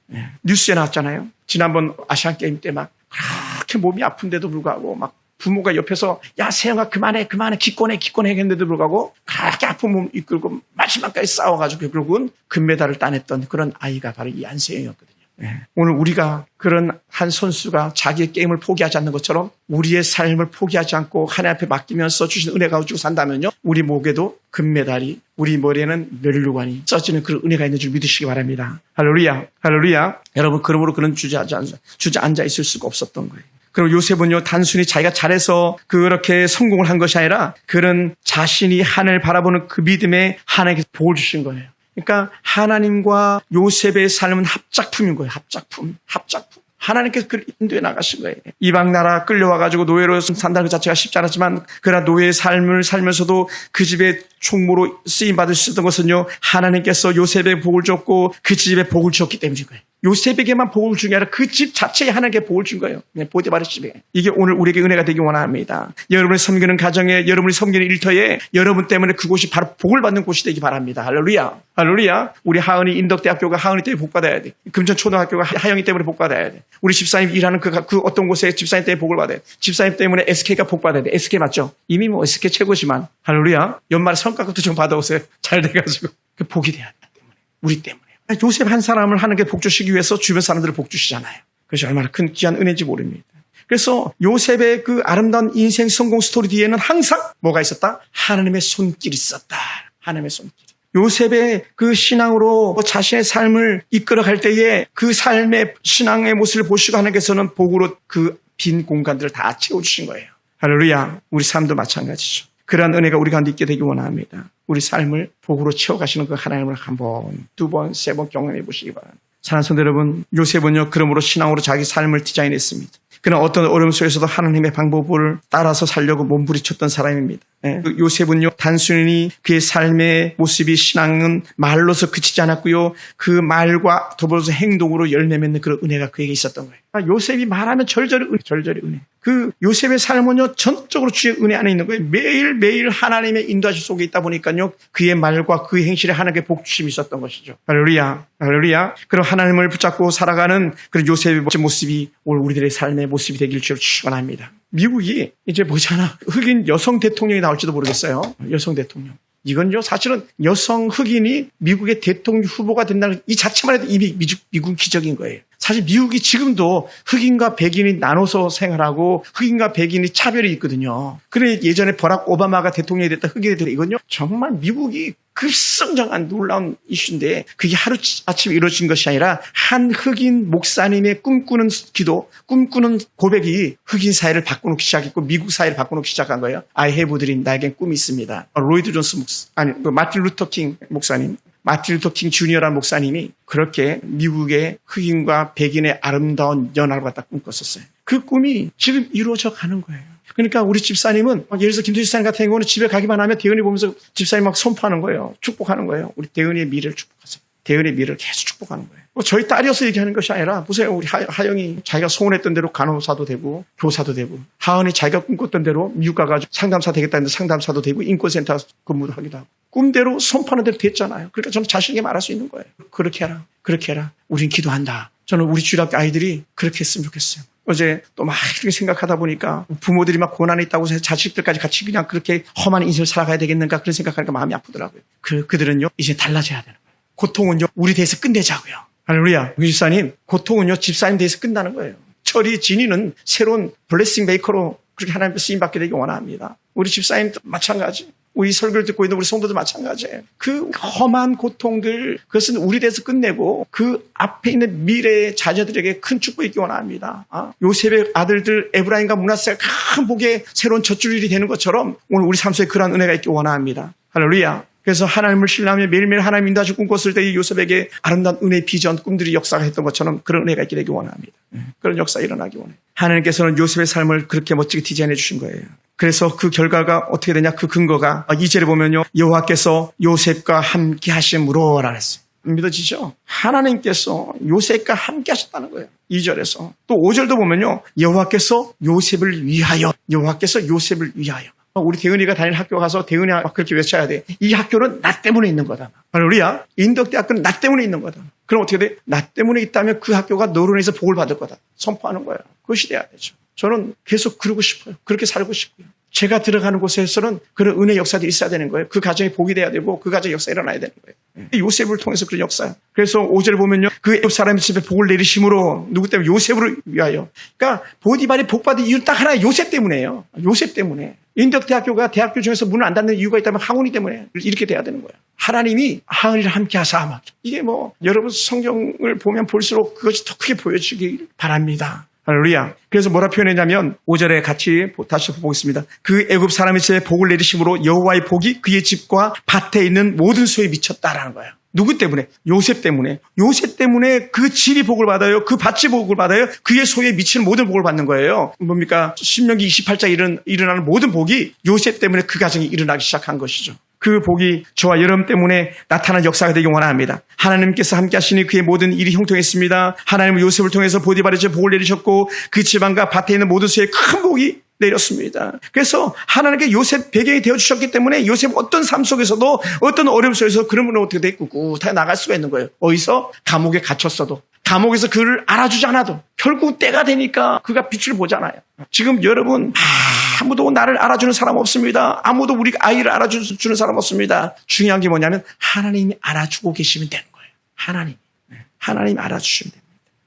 뉴스에 나왔잖아요. 지난번 아시안게임 때 막 그렇게 몸이 아픈데도 불구하고 막 부모가 옆에서 야 세영아 그만해 기권해 했는데도 불구하고 그렇게 아픈 몸 이끌고 마지막까지 싸워가지고 결국은 금메달을 따냈던 그런 아이가 바로 이 안세영이었거든요. 오늘 우리가 그런 한 선수가 자기의 게임을 포기하지 않는 것처럼 우리의 삶을 포기하지 않고 하나님 앞에 맡기면서 주신 은혜 가지고 산다면요, 우리 목에도 금메달이, 우리 머리에는 면류관이 써지는 그런 은혜가 있는 줄 믿으시기 바랍니다. 할렐루야. 여러분, 그러므로 그런 주저앉아 있을 수가 없었던 거예요. 그리고 요셉은요, 단순히 자기가 잘해서 그렇게 성공을 한 것이 아니라 그런 자신이 하나님을 바라보는 그 믿음에 하나님께서 복을 주신 거예요. 그러니까 하나님과 요셉의 삶은 합작품인 거예요. 합작품. 하나님께서 그를 인도해 나가신 거예요. 이방 나라 끌려와가지고 노예로 산다는 것 자체가 쉽지 않았지만, 그러나 노예의 삶을 살면서도 그 집의 총무로 쓰임받을 수 있었던 것은요, 하나님께서 요셉의 복을 줬고 그 집에 복을 주었기 때문인 거예요. 요셉에게만 복을 준 게 아니라 그 집 자체에 하나님께 복을 준 거예요. 보디발의 집에. 이게 오늘 우리에게 은혜가 되기 원합니다. 여러분이 섬기는 가정에, 여러분이 섬기는 일터에 여러분 때문에 그곳이 바로 복을 받는 곳이 되기 바랍니다. 할렐루야. 우리 하은이 인덕대학교가 하은이 때문에 복 받아야 돼. 금천초등학교가 하영이 때문에 복 받아야 돼. 우리 집사님 일하는 그 어떤 곳에 집사님 때문에 복을 받아야 돼. 집사님 때문에 SK가 복 받아야 돼. SK 맞죠? 이미 뭐 SK 최고지만. 할렐루야. 연말에 성과급도 좀 받아오세요. 잘 돼가지고. 그 복이 돼야 되기 때문에. 우리 때문에. 요셉 한 사람을 하나님께 복 주시기 위해서 주변 사람들을 복 주시잖아요. 그것이 얼마나 큰 귀한 은혜인지 모릅니다. 그래서 요셉의 그 아름다운 인생 성공 스토리 뒤에는 항상 뭐가 있었다? 하나님의 손길이 있었다. 하나님의 손길. 요셉의 그 신앙으로 자신의 삶을 이끌어갈 때에 그 삶의 신앙의 모습을 보시고 하나님께서는 복으로 그 빈 공간들을 다 채워주신 거예요. 할렐루야. 우리 삶도 마찬가지죠. 그러한 은혜가 우리 가운데 있게 되기 원합니다. 우리 삶을 복으로 채워가시는 그 하나님을 한 번, 두 번, 세 번 경험해 보시기 바랍니다. 사랑하는 성도 여러분, 요셉은요, 그러므로 신앙으로 자기 삶을 디자인했습니다. 그는 어떤 어려움 속에서도 하나님의 방법을 따라서 살려고 몸부림쳤던 사람입니다. 그 요셉은요, 단순히 그의 삶의 모습이 신앙은 말로서 그치지 않았고요. 그 말과 더불어서 행동으로 열매 맺는 그런 은혜가 그에게 있었던 거예요. 요셉이 말하면 절절히 은혜. 그 요셉의 삶은요, 전적으로 주의 은혜 안에 있는 거예요. 매일매일 하나님의 인도하심 속에 있다 보니까요, 그의 말과 그의 행실에 하나님의 복주심이 있었던 것이죠. 할렐루야. 할렐루야. 그럼 하나님을 붙잡고 살아가는 그런 요셉의 멋진 모습이 오늘 우리들의 삶의 모습이 되길 주로 축원합니다. 미국이 이제 뭐잖아. 흑인 여성 대통령이 나올지도 모르겠어요. 여성 대통령. 이건요, 사실은 여성 흑인이 미국의 대통령 후보가 된다는 이 자체만 해도 이미 미국 기적인 거예요. 사실 미국이 지금도 흑인과 백인이 나눠서 생활하고 흑인과 백인이 차별이 있거든요. 그래 예전에 버락 오바마가 대통령이 됐다 흑인이 됐다 이건요, 정말 미국이 급성장한 놀라운 이슈인데 그게 하루아침에 이루어진 것이 아니라 한 흑인 목사님의 꿈꾸는 기도, 꿈꾸는 고백이 흑인 사회를 바꿔놓기 시작했고 미국 사회를 바꿔놓기 시작한 거예요. I have a dream, 나에겐 꿈이 있습니다. 로이드 존스 마틴 루터 킹 목사님, 마틴 루터 킹 주니어라는 목사님이 그렇게 미국의 흑인과 백인의 아름다운 연합을 갖다 꿈꿨었어요. 그 꿈이 지금 이루어져 가는 거예요. 그러니까 우리 집사님은 예를 들어서 김태희 집사님 같은 경우는 집에 가기만 하면 대은이 보면서 집사님 막 선포하는 거예요. 축복하는 거예요. 우리 대은이의 미래를 축복하세요. 대은이의 미래를 계속 축복하는 거예요. 저희 딸이어서 얘기하는 것이 아니라 보세요. 우리 하영이 자기가 소원했던 대로 간호사도 되고 교사도 되고, 하은이 자기가 꿈꿨던 대로 미국 가가지고 상담사 되겠다 했는데 상담사도 되고 인권센터 근무도 하기도 하고 꿈대로 선포하는 대로 됐잖아요. 그러니까 저는 자신 있게 말할 수 있는 거예요. 그렇게 해라. 그렇게 해라. 우린 기도한다. 저는 우리 주일학교 아이들이 그렇게 했으면 좋겠어요. 어제 또 막 이렇게 생각하다 보니까 부모들이 막 고난이 있다고 해서 자식들까지 같이 그냥 그렇게 험한 인생을 살아가야 되겠는가 그런 생각하니까 마음이 아프더라고요. 그들은요 이제 달라져야 되는 거예요. 고통은요 우리 대해서 끝내자고요. 할렐루야. 우리 집사님, 고통은요 집사님 대해서 끝나는 거예요. 철이 진이는 새로운 블레싱 메이커로 그렇게 하나님께 쓰임받게 되기 원합니다. 우리 집사님도 마찬가지. 우리 설교를 듣고 있는 우리 성도도 마찬가지예요. 그 험한 고통들, 그것은 우리 대해서 끝내고 그 앞에 있는 미래의 자녀들에게 큰 축복이 있기 원합니다. 요셉의 아들들 에브라임과 므낫세가 큰 복의 새로운 젖줄일이 되는 것처럼 오늘 우리 삶 속에 그러한 은혜가 있기 원합니다. 할렐루야. 그래서 하나님을 신뢰하며 매일매일 하나님 인도하시고 꿈꿨을 때 이 요셉에게 아름다운 은혜, 비전, 꿈들이 역사가 했던 것처럼 그런 은혜가 있게 되기 원합니다. 그런 역사가 일어나기 원해요. 하나님께서는 요셉의 삶을 그렇게 멋지게 디자인해 주신 거예요. 그래서 그 결과가 어떻게 되냐? 그 근거가 2절에 보면요. 여호와께서 요셉과 함께 하심으로라 했어요. 믿어지죠? 하나님께서 요셉과 함께 하셨다는 거예요. 2절에서. 또 5절도 보면요. 여호와께서 요셉을 위하여. 우리 대은이가 다니는 학교 가서 대은이 그렇게 외쳐야 돼. 이 학교는 나 때문에 있는 거다. 할렐루야. 인덕대학교는 나 때문에 있는 거다. 그럼 어떻게 돼? 나 때문에 있다면 그 학교가 너로 인해서 복을 받을 거다. 선포하는 거예요. 그것이 돼야 되죠. 저는 계속 그러고 싶어요. 그렇게 살고 싶고요. 제가 들어가는 곳에서는 그런 은혜 역사들이 있어야 되는 거예요. 그 가정이 복이 돼야 되고 그 가정의 역사가 일어나야 되는 거예요. 요셉을 통해서 그런 역사예요. 그래서 5절 보면요. 그 애굽 사람의 집에 복을 내리심으로 누구 때문에? 요셉을 위하여. 그러니까 보디발이 복받은 이유는 딱 하나 요셉 때문에요. 요셉 때문에. 인덕대학교가 대학교 중에서 문을 안 닫는 이유가 있다면 항훈이 때문에 이렇게 돼야 되는 거예요. 하나님이 항훈이를 함께 하사. 이게 여러분 성경을 보면 볼수록 그것이 더 크게 보여지길 바랍니다. 할렐루야. 그래서 뭐라 표현했냐면 5절에 같이 다시 보겠습니다. 그 애굽 사람의 집에 복을 내리심으로 여호와의 복이 그의 집과 밭에 있는 모든 소에 미쳤다라는 거예요. 누구 때문에? 요셉 때문에. 요셉 때문에 그 집이 복을 받아요. 그 밭이 복을 받아요. 그의 소에 미치는 모든 복을 받는 거예요. 뭡니까? 신명기 28장에 일어나는 모든 복이 요셉 때문에 그 가정이 일어나기 시작한 것이죠. 그 복이 저와 여러분 때문에 나타난 역사가 되기 원합니다. 하나님께서 함께 하시니 그의 모든 일이 형통했습니다. 하나님은 요셉을 통해서 보디발의 집에 복을 내리셨고 그 집안과 밭에 있는 모든 소에 큰 복이 내렸습니다. 그래서 하나님께 요셉 배경이 되어주셨기 때문에 요셉 어떤 삶 속에서도 어떤 어려움 속에서 그러면 어떻게 돼? 꾹꾹 나갈 수가 있는 거예요. 어디서? 감옥에 갇혔어도. 감옥에서 그를 알아주지 않아도 결국 때가 되니까 그가 빛을 보잖아요. 지금 여러분 아무도 나를 알아주는 사람 없습니다. 아무도 우리 아이를 알아주는 사람 없습니다. 중요한 게 뭐냐면 하나님이 알아주고 계시면 되는 거예요. 하나님이 알아주시면 됩니다.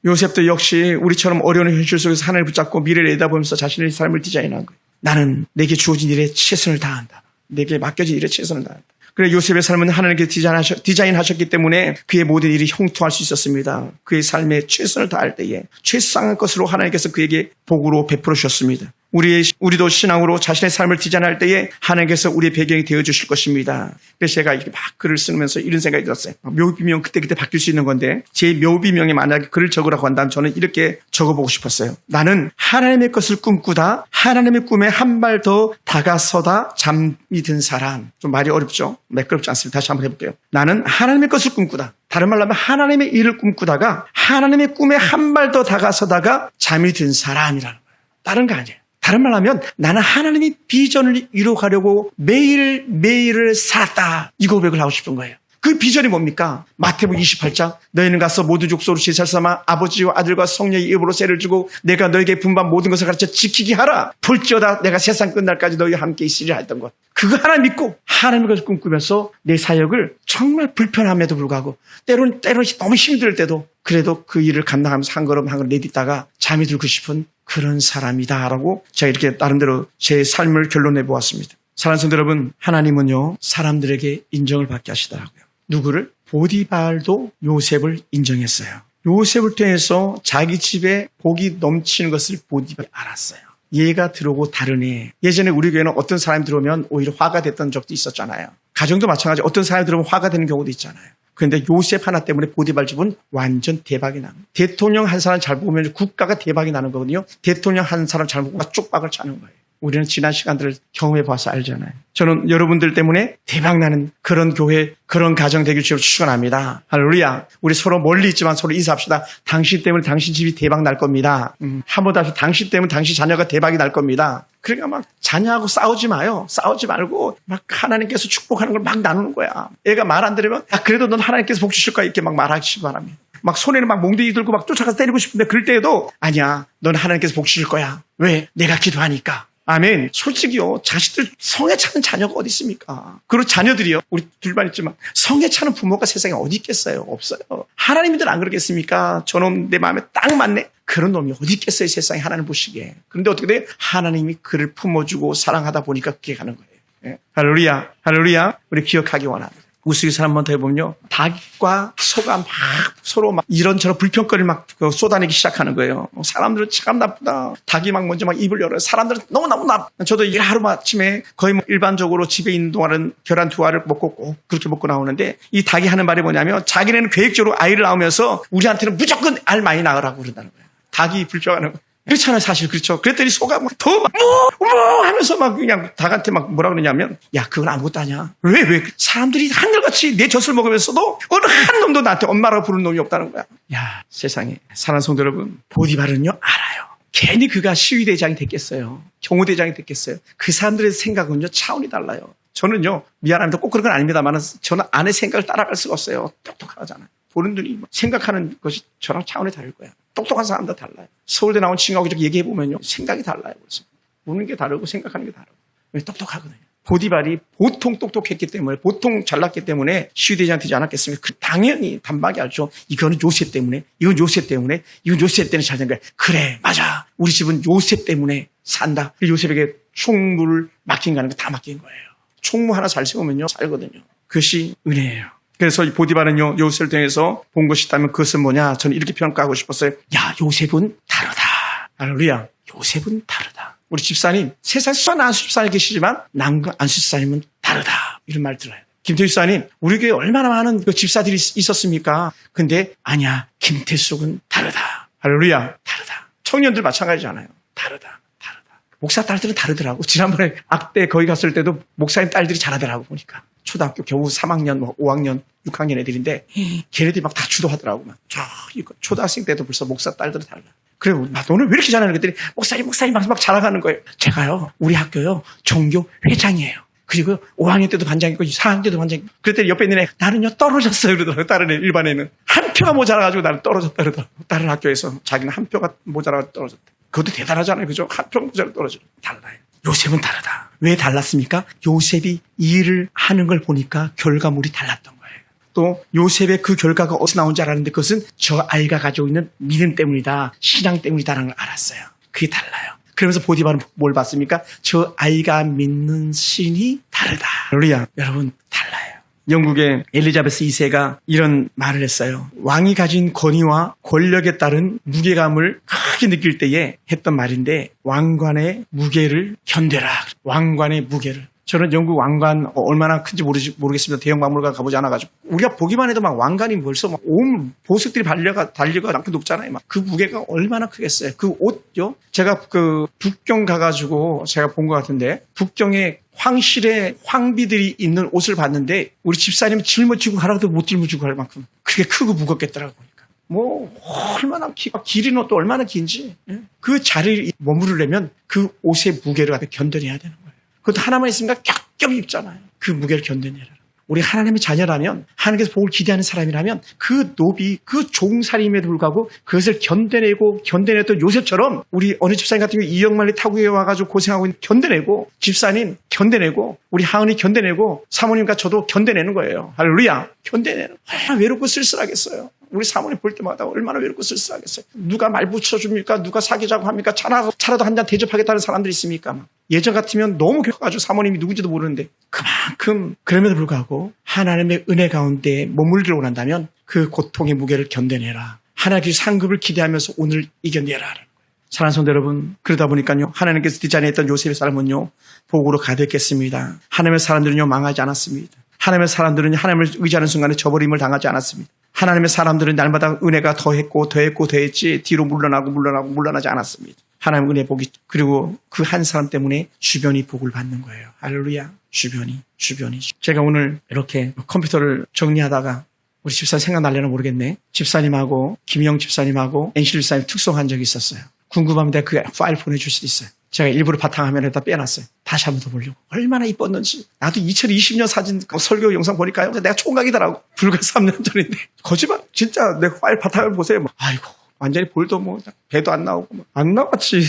요셉도 역시 우리처럼 어려운 현실 속에서 하나님을 붙잡고 미래를 내다보면서 자신의 삶을 디자인한 거예요. 나는 내게 주어진 일에 최선을 다한다. 내게 맡겨진 일에 최선을 다한다. 그래 요셉의 삶은 하나님께 디자인하셨기 때문에 그의 모든 일이 형통할 수 있었습니다. 그의 삶에 최선을 다할 때에 최상한 것으로 하나님께서 그에게 복으로 베풀어 주셨습니다. 우리도 신앙으로 자신의 삶을 디자인할 때에 하나님께서 우리의 배경이 되어주실 것입니다. 그래서 제가 이렇게 막 글을 쓰면서 이런 생각이 들었어요. 묘비명 그때그때 바뀔 수 있는 건데 제 묘비명에 만약에 글을 적으라고 한다면 저는 이렇게 적어보고 싶었어요. 나는 하나님의 것을 꿈꾸다 하나님의 꿈에 한 발 더 다가서다 잠이 든 사람. 좀 말이 어렵죠? 매끄럽지 않습니다. 다시 한번 해볼게요. 나는 하나님의 것을 꿈꾸다. 다른 말로 하면 하나님의 일을 꿈꾸다가 하나님의 꿈에 한 발 더 다가서다가 잠이 든 사람이라는 거예요. 다른 거 아니에요. 다른 말로 하면 나는 하나님의 비전을 이루어가려고 매일매일을 살았다. 이 고백을 하고 싶은 거예요. 그 비전이 뭡니까? 마태복음 28장 너희는 가서 모든 족속으로 제사를 삼아 아버지와 아들과 성령의 이름으로 세를 주고 내가 너에게 분반 모든 것을 가르쳐 지키게 하라. 볼지어다 내가 세상 끝날까지 너희와 함께 있으리라 했던 것. 그거 하나 믿고 하나님의 것을 꿈꾸면서 내 사역을 정말 불편함에도 불구하고 때로는 너무 힘들 때도 그래도 그 일을 감당하면서 한 걸음 한 걸음 내딛다가 잠이 들고 싶은 그런 사람이다라고 제가 이렇게 나름대로 제 삶을 결론내 보았습니다. 사랑하는 성도 여러분, 하나님은요 사람들에게 인정을 받게 하시더라고요. 누구를? 보디발도 요셉을 인정했어요. 요셉을 통해서 자기 집에 복이 넘치는 것을 보디발이 알았어요. 얘가 들어오고 다르네. 예전에 우리 교회는 어떤 사람이 들어오면 오히려 화가 됐던 적도 있었잖아요. 가정도 마찬가지. 어떤 사람이 들어오면 화가 되는 경우도 있잖아요. 그런데 요셉 하나 때문에 보디발 집은 완전 대박이 나는 거예요. 대통령 한 사람 잘 보면 국가가 대박이 나는 거거든요. 대통령 한 사람 잘 보면 쪽박을 차는 거예요. 우리는 지난 시간들을 경험해 봐서 알잖아요. 저는 여러분들 때문에 대박나는 그런 교회, 그런 가정 되길 주로 축원합니다. 할렐루야. 우리 서로 멀리 있지만 서로 인사합시다. 당신 때문에 당신 집이 대박 날 겁니다. 한 번 더 합시다. 당신 때문에 당신 자녀가 대박이 날 겁니다. 그러니까 막 자녀하고 싸우지 마요. 싸우지 말고 막 하나님께서 축복하는 걸 막 나누는 거야. 애가 말 안 들으면 그래도 넌 하나님께서 복 주실 거야. 이렇게 막 말하시기 바랍니다. 막 손에는 막 몽둥이 들고 막 쫓아가서 때리고 싶은데 그럴 때에도 아니야. 넌 하나님께서 복 주실 거야. 왜? 내가 기도하니까. 아멘. 솔직히요, 자식들 성에 차는 자녀가 어디 있습니까? 그리고 자녀들이요, 우리 둘만 있지만 성에 차는 부모가 세상에 어디 있겠어요? 없어요. 하나님들 안 그러겠습니까? 저놈 내 마음에 딱 맞네. 그런 놈이 어디 있겠어요? 세상에 하나님 보시기에. 그런데 어떻게 돼요? 하나님이 그를 품어주고 사랑하다 보니까 그게 가는 거예요. 예. 할렐루야, 할렐루야. 우리 기억하기 원합니다. 우스갯소리 한번 더 해보면요. 닭과 소가 막 서로 막 이런저런 불평거리를 막 쏟아내기 시작하는 거예요. 사람들은 참 나쁘다. 닭이 막 먼저 막 입을 열어요. 사람들은 너무너무 나쁘다. 저도 하루아침에 거의 뭐 일반적으로 집에 있는 동안은 계란 2알을 먹고 꼭 그렇게 먹고 나오는데 이 닭이 하는 말이 뭐냐면 자기네는 계획적으로 아이를 낳으면서 우리한테는 무조건 알 많이 낳으라고 그런다는 거예요. 닭이 불평하는 거예요. 그렇잖아요, 사실. 그렇죠. 그랬더니 소가 막 더 막, 하면서 막 그냥 닭한테 막 뭐라 그러냐면, 야, 그건 아무것도 아니야. 왜? 사람들이 한결같이 내 젖을 먹으면서도 어느 한 놈도 나한테 엄마라고 부르는 놈이 없다는 거야. 야, 세상에. 사랑하는 성도 여러분, 보디발은요, 알아요. 괜히 그가 시위대장이 됐겠어요. 경호대장이 됐겠어요. 그 사람들의 생각은요, 차원이 달라요. 저는요, 미안합니다. 꼭 그런 건 아닙니다만, 저는 아내 생각을 따라갈 수가 없어요. 똑똑하잖아요. 보는 눈이 생각하는 것이 저랑 차원이 다를 거야. 똑똑한 사람도 달라요. 서울대 나온 친구하고 이렇게 얘기해보면요. 생각이 달라요. 그래서 보는 게 다르고 생각하는 게 다르고. 똑똑하거든요. 보디발이 보통 똑똑했기 때문에, 보통 잘났기 때문에 시위대장 되지 않았겠습니까? 당연히 단박에 알죠. 이거는 요셉 때문에, 이건 요셉 때문에, 이건 요셉 때문에 잘 된 거야. 그래, 맞아. 우리 집은 요셉 때문에 산다. 요셉에게 총무를 맡긴 거는 다 맡긴 거예요. 총무 하나 잘 세우면요. 살거든요. 그것이 은혜예요. 그래서 이 보디발은요, 요셉을 통해서 본 것이 있다면 그것은 뭐냐? 저는 이렇게 평가하고 싶었어요. 야, 요셉은 다르다. 할렐루야. 요셉은 다르다. 우리 집사님, 세상에 수많은 안수 집사님 계시지만 남과 안수 집사님은 다르다. 이런 말 들어요. 김태수 집사님, 우리 교회에 얼마나 많은 그 집사들이 있었습니까? 근데 아니야, 김태숙은 다르다. 할렐루야. 다르다. 청년들 마찬가지잖아요. 다르다. 목사 딸들은 다르더라고. 지난번에 악대 거기 갔을 때도 목사님 딸들이 잘하더라고 보니까. 초등학교 겨우 3학년, 5학년, 6학년 애들인데 걔네들이 막 다 주도하더라고. 초등학생 때도 벌써 목사 딸들은 달라. 그래, 너는 왜 이렇게 잘하는 거랬더니 목사님 막 자랑하는 거예요. 제가요, 우리 학교요, 종교 회장이에요. 그리고 5학년 때도 반장이고 4학년 때도 반장이고. 그랬더니 옆에 있는 애, 나는요 떨어졌어요 그러더라고요. 다른 애, 일반 애는. 한 표가 모자라가지고 나는 떨어졌다 그러더라고요. 다른 학교에서 자기는 한 표가 모자라가지고 떨어졌다. 그것도 대단하잖아요. 그죠? 한 표 모자라 떨어져요. 달라요. 요셉은 다르다. 왜 달랐습니까? 요셉이 일을 하는 걸 보니까 결과물이 달랐던 거예요. 또 요셉의 그 결과가 어디서 나온 줄 알았는데 그것은 저 아이가 가지고 있는 믿음 때문이다. 신앙 때문이다라는 걸 알았어요. 그게 달라요. 그러면서 보디발은 뭘 봤습니까? 저 아이가 믿는 신이 다르다. 할렐루야. 여러분, 달라요. 영국의 엘리자베스 2세가 이런 말을 했어요. 왕이 가진 권위와 권력에 따른 무게감을 크게 느낄 때에 했던 말인데, 왕관의 무게를 견뎌라. 왕관의 무게를. 저는 영국 왕관 얼마나 큰지 모르겠습니다. 대형 박물관 가보지 않아가지고. 우리가 보기만 해도 막 왕관이 벌써 막 온 보석들이 달려가 이렇게 높잖아요. 막 그 무게가 얼마나 크겠어요. 그 옷요. 제가 그 북경 가가지고 제가 본 것 같은데, 북경에 황실에 황비들이 있는 옷을 봤는데, 우리 집사님이 짊어지고 가라도 못 짊어지고 갈 만큼 그게 크고 무겁겠더라고요. 뭐 얼마나 길이는 또 얼마나 긴지. 그 자리를 머무르려면 그 옷의 무게를 견뎌내야 되는 거예요. 그것도 하나만 있으니까 겹겹 입잖아요. 그 무게를 견뎌내라. 우리 하나님의 자녀라면, 하나님께서 복을 기대하는 사람이라면 그 노비, 그 종살임에도 불구하고 그것을 견뎌냈던 요셉처럼, 우리 어느 집사님 같은 경우 이역만리 타국에 와가지고 고생하고 있는 견뎌내고, 집사님 견뎌내고, 우리 하은이 견뎌내고, 사모님과 저도 견뎌내는 거예요. 할렐루야. 견뎌내는. 얼마나 외롭고 쓸쓸하겠어요. 우리 사모님 볼 때마다 얼마나 외롭고 쓸쓸하겠어요. 누가 말 붙여줍니까? 누가 사귀자고 합니까? 차라도 한 잔 대접하겠다는 사람들이 있습니까? 예전 같으면 너무 겪어가지고 사모님이 누군지도 모르는데, 그만큼 그럼에도 불구하고 하나님의 은혜 가운데 머물기로 한다면 그 고통의 무게를 견뎌내라. 하나님의 상급을 기대하면서 오늘 이겨내라. 사랑하는 성도 여러분, 그러다 보니까요, 하나님께서 디자인했던 요셉의 삶은요, 복으로 가득했습니다. 하나님의 사람들은요, 망하지 않았습니다. 하나님의 사람들은 하나님을 의지하는 순간에 저버림을 당하지 않았습니다. 하나님의 사람들은 날마다 은혜가 더했지 뒤로 물러나지 않았습니다. 하나님의 은혜 복이, 그리고 그 한 사람 때문에 주변이 복을 받는 거예요. 할렐루야. 주변이. 제가 오늘 이렇게 컴퓨터를 정리하다가 우리 집사님 생각날려나 모르겠네. 집사님하고 김영 집사님하고 NC 집사님 특송한 적이 있었어요. 궁금하면 내가 그 파일 보내줄 수도 있어요. 제가 일부러 바탕화면에다 빼놨어요. 다시 한번 더 보려고. 얼마나 이뻤는지. 나도 2020년 사진 설교 영상 보니까요, 내가 총각이더라고. 불과 3년 전인데. 거짓말. 진짜 내 파일 바탕을 보세요. 아이고, 완전히 볼도 배도 안 나오고. 안 나왔지.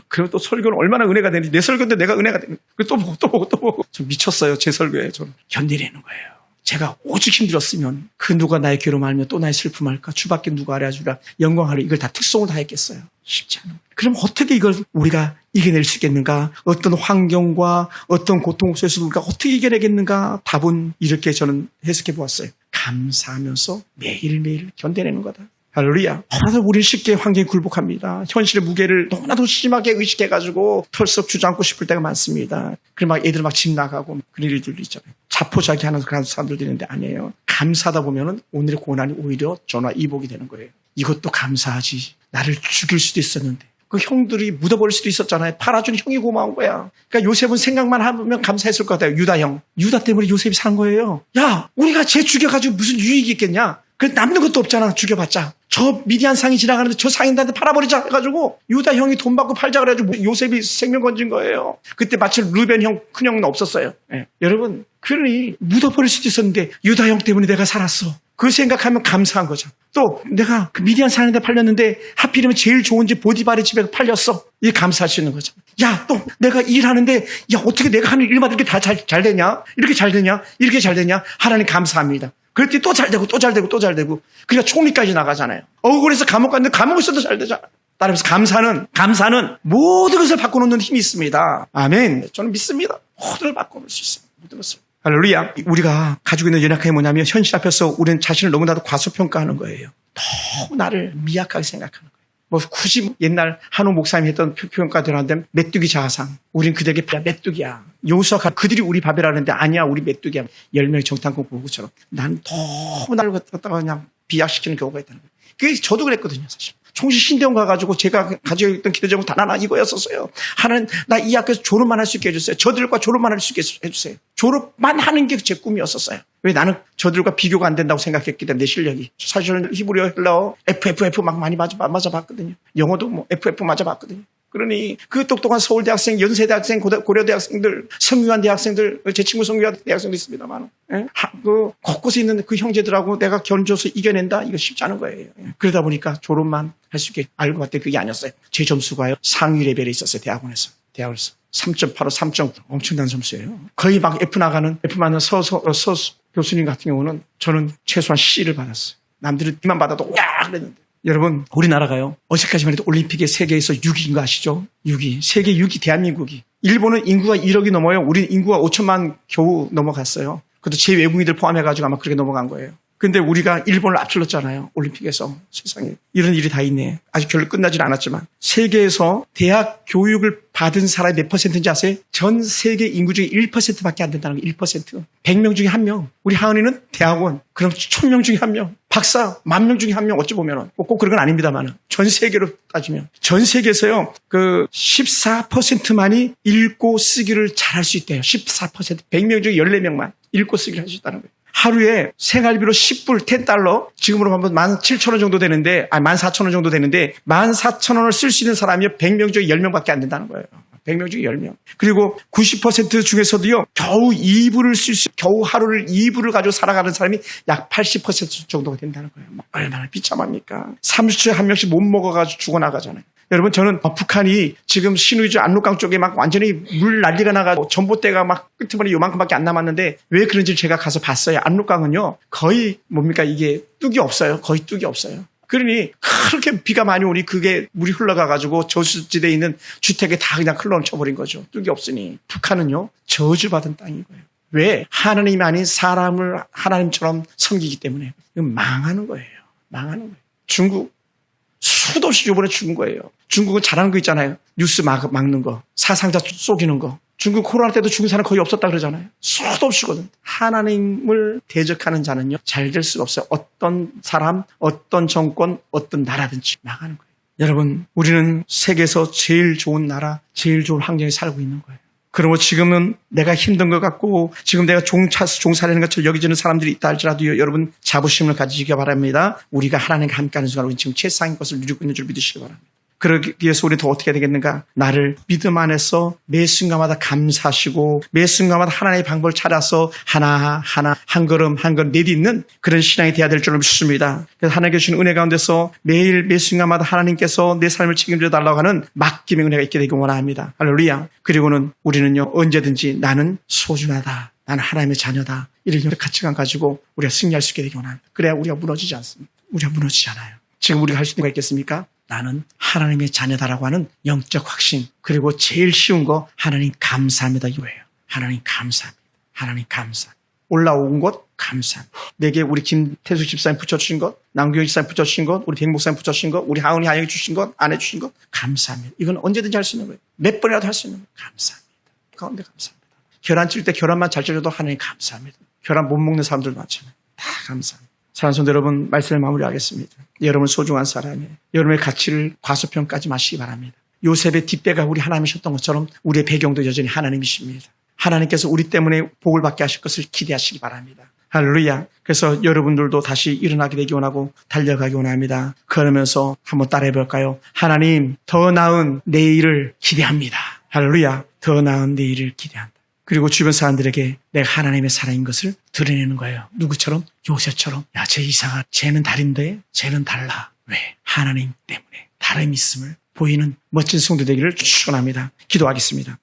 그리고 또 설교는 얼마나 은혜가 되는지. 내 설교인데 내가 은혜가 되는. 또 보고. 좀 미쳤어요. 제 설교에. 좀 견디려는 거예요. 제가 오죽 힘들었으면 그 누가 나의 괴로움 알며 또 나의 슬픔 알까? 주밖에 누가 알아주라. 영광하려. 이걸 다 특송을 다 했겠어요. 쉽지 않아요. 그럼 어떻게 이걸 우리가 이겨낼 수 있겠는가? 어떤 환경과 어떤 고통 속에서 우리가 어떻게 이겨내겠는가? 답은 이렇게 저는 해석해 보았어요. 감사하면서 매일매일 견뎌내는 거다. 할렐루야. 너무나도 우리는 쉽게 환경에 굴복합니다. 현실의 무게를 너무나도 심하게 의식해가지고 털썩 주저앉고 싶을 때가 많습니다. 그리고 막 애들 막 집 나가고 그런 일들도 있잖아요. 자포자기하는 그런 사람들도 있는데 아니에요. 감사하다 보면은 오늘의 고난이 오히려 전화 이복이 되는 거예요. 이것도 감사하지. 나를 죽일 수도 있었는데. 그 형들이 묻어버릴 수도 있었잖아요. 팔아준 형이 고마운 거야. 그러니까 요셉은 생각만 하면 감사했을 것 같아요. 유다 형. 유다 때문에 요셉이 산 거예요. 야, 우리가 쟤 죽여가지고 무슨 유익이 있겠냐? 그 남는 것도 없잖아. 죽여봤자. 저 미디안 상이 지나가는데 저 상인한테 팔아버리자 해가지고 유다 형이 돈 받고 팔자 그래가지고 요셉이 생명 건진 거예요. 그때 마침 루벤 형, 큰 형은 없었어요. 네. 여러분, 그러니 묻어버릴 수도 있었는데 유다 형 때문에 내가 살았어. 그 생각하면 감사한 거죠. 또 내가 그 미디안 상인한테 팔렸는데 하필이면 제일 좋은 집 보디발의 집에 팔렸어. 이게 감사할 수 있는 거죠. 야, 또 내가 일하는데 야, 어떻게 내가 하는 일마다 이렇게 다 잘 되냐? 이렇게 잘 되냐? 이렇게 잘 되냐? 하나님 감사합니다. 그랬더니 또 잘 되고. 그러니까 총리까지 나가잖아요. 억울해서 감옥 갔는데 감옥에서도 잘 되잖아. 따라서 감사는 모든 것을 바꿔놓는 힘이 있습니다. 아멘. 저는 믿습니다. 모든 걸 바꿔놓을 수 있어요. 모든 것을. 할렐루야. 우리가 가지고 있는 연약함이 뭐냐면 현실 앞에서 우리는 자신을 너무나도 과소평가하는 거예요. 너무 나를 미약하게 생각하는 거예요. 뭐 굳이 옛날 한우 목사님이 했던 평가대로 한다면 메뚜기 자아상. 우린 그들에게 메뚜기야. 여호수아가 그들이 우리 바벨하는데 아니야, 우리 메뚜기야. 10명의 정탐꾼 보고처럼. 난 너무 나를 갖다가 그냥 비약시키는 경우가 있다는 거예요. 그게 저도 그랬거든요, 사실. 총시 신대원 가가지고 제가 가지고 있던 기도 제목 단 하나 이거였었어요. 하나는 나 이 학교에서 졸업만 할 수 있게 해주세요. 저들과 졸업만 할 수 있게 해주세요. 졸업만 하는 게 제 꿈이었었어요. 왜 나는 저들과 비교가 안 된다고 생각했기 때문에 내 실력이. 사실은 히브리어, 헬라어, FFF 막 많이 맞아봤거든요. 영어도 뭐 FF 맞아봤거든요. 그러니 그 똑똑한 서울대학생, 연세대학생, 고려대학생들, 성유한 제 친구 성유한 대학생도 있습니다만, 그 곳곳에 있는 그 형제들하고 내가 견줘서 이겨낸다? 이거 쉽지 않은 거예요. 그러다 보니까 졸업만 할 수 있게 알고 봤더니 그게 아니었어요. 제 점수가요, 상위 레벨에 있었어요. 대학원에서. 3.85, 3.9 엄청난 점수예요. 거의 막 F 맞는 서 교수님 같은 경우는 저는 최소한 C를 받았어요. 남들은 D만 받아도 야 그랬는데. 여러분, 우리나라가요, 어제까지만 해도 올림픽에 세계에서 6위인 거 아시죠? 6위. 세계 6위 대한민국이. 일본은 인구가 1억이 넘어요. 우리는 인구가 5천만 겨우 넘어갔어요. 그것도 제 외국인들 포함해가지고 아마 그렇게 넘어간 거예요. 근데 우리가 일본을 앞질렀잖아요. 올림픽에서. 세상에. 이런 일이 다 있네. 아직 결론 끝나질 않았지만. 세계에서 대학 교육을 받은 사람이 몇 %인지 아세요? 전 세계 인구 중에 1%밖에 안 된다는 거예요. 1%. 100명 중에 1명. 우리 하은이는 대학원. 그럼 1000명 중에 1명. 박사. 10,000명 중에 1명. 어찌 보면은. 꼭 그런 건 아닙니다만. 전 세계로 따지면. 전 세계에서요. 14%만이 읽고 쓰기를 잘할 수 있대요. 14%. 100명 중에 14명만 읽고 쓰기를 할 수 있다는 거예요. 하루에 생활비로 10불, $10, 지금으로 하면 17,000원 정도 되는데, 14,000원 정도 되는데, 14,000원을 쓸 수 있는 사람이 100명 중에 10명밖에 안 된다는 거예요. 100명 중에 10명. 그리고 90% 중에서도요, 겨우 하루를 2불을 가지고 살아가는 사람이 약 80% 정도가 된다는 거예요. 얼마나 비참합니까? 30초에 한 명씩 못 먹어가지고 죽어나가잖아요. 여러분, 저는 북한이 지금 신의주 압록강 쪽에 막 완전히 물 난리가 나가지고 전봇대가 막 끄트머리 요만큼밖에 안 남았는데 왜 그런지 제가 가서 봤어요. 압록강은요, 거의 이게 뚝이 없어요. 거의 뚝이 없어요. 그러니 그렇게 비가 많이 오니 그게 물이 흘러가가지고 저수지대에 있는 주택에 다 그냥 흘러넘쳐버린 거죠. 뚝이 없으니. 북한은요, 저주받은 땅인 거예요. 왜? 하나님이 아닌 사람을 하나님처럼 섬기기 때문에. 이건 망하는 거예요. 망하는 거예요. 중국. 수도 없이 이번에 죽은 거예요. 중국은 잘하는 거 있잖아요. 뉴스 막는 거, 사상자 속이는 거. 중국 코로나 때도 죽은 사람 거의 없었다 그러잖아요. 수도 없이거든. 하나님을 대적하는 자는요, 잘 될 수가 없어요. 어떤 사람, 어떤 정권, 어떤 나라든지 망하는 거예요. 여러분, 우리는 세계에서 제일 좋은 나라, 제일 좋은 환경에 살고 있는 거예요. 그러면 지금은 내가 힘든 것 같고 지금 내가 종살이하는 것처럼 여겨지는 사람들이 있다 할지라도 여러분 자부심을 가지시기 바랍니다. 우리가 하나님과 함께하는 순간 우리는 지금 최상의 것을 누리고 있는 줄 믿으시기 바랍니다. 그러기 위해서 우리는 더 어떻게 해야 되겠는가? 나를 믿음 안에서 매 순간마다 감사하시고 매 순간마다 하나님의 방법을 찾아서 하나하나 한 걸음 한 걸음 내딛는 그런 신앙이 되어야 될 줄 믿습니다. 그래서 하나님께 주신 은혜 가운데서 매일 매 순간마다 하나님께서 내 삶을 책임져 달라고 하는 맡김의 은혜가 있게 되길 원합니다. 할렐루야. 그리고는 우리는요, 언제든지 나는 소중하다. 나는 하나님의 자녀다. 이런 가치관 가지고 우리가 승리할 수 있게 되길 원합니다. 그래야 우리가 무너지지 않습니다. 우리가 무너지지 않아요. 지금 우리가 할 수 있는 거 있겠습니까? 나는 하나님의 자녀다라고 하는 영적 확신. 그리고 제일 쉬운 거 하나님 감사합니다 이거예요. 하나님 감사합니다. 하나님 감사합니다. 올라온 것 감사합니다. 내게 우리 김태숙 집사님 붙여주신 것, 남규영 집사님 붙여주신 것, 우리 백 목사님 붙여주신 것, 우리 하은이 하영이 주신 것, 아내 주신 것 감사합니다. 이건 언제든지 할 수 있는 거예요. 몇 번이라도 할 수 있는 거예요. 감사합니다. 가운데 감사합니다. 계란 찔 때 계란만 잘 찔러도 하나님 감사합니다. 계란 못 먹는 사람들도 많잖아요. 다 감사합니다. 사랑하는 성도 여러분, 말씀을 마무리하겠습니다. 여러분 소중한 사람이에요. 여러분의 가치를 과소평가하지 마시기 바랍니다. 요셉의 뒷배가 우리 하나님이셨던 것처럼 우리의 배경도 여전히 하나님이십니다. 하나님께서 우리 때문에 복을 받게 하실 것을 기대하시기 바랍니다. 할렐루야. 그래서 여러분들도 다시 일어나게 되기 원하고 달려가기 원합니다. 그러면서 한번 따라해 볼까요? 하나님, 더 나은 내일을 기대합니다. 할렐루야. 더 나은 내일을 기대한다. 그리고 주변 사람들에게 내가 하나님의 사랑인 것을 드러내는 거예요. 누구처럼? 요셉처럼. 야, 쟤 이상하. 쟤는 다른데 쟤는 달라. 왜? 하나님 때문에 다름이 있음을 보이는 멋진 성도 되기를 축원합니다. 기도하겠습니다.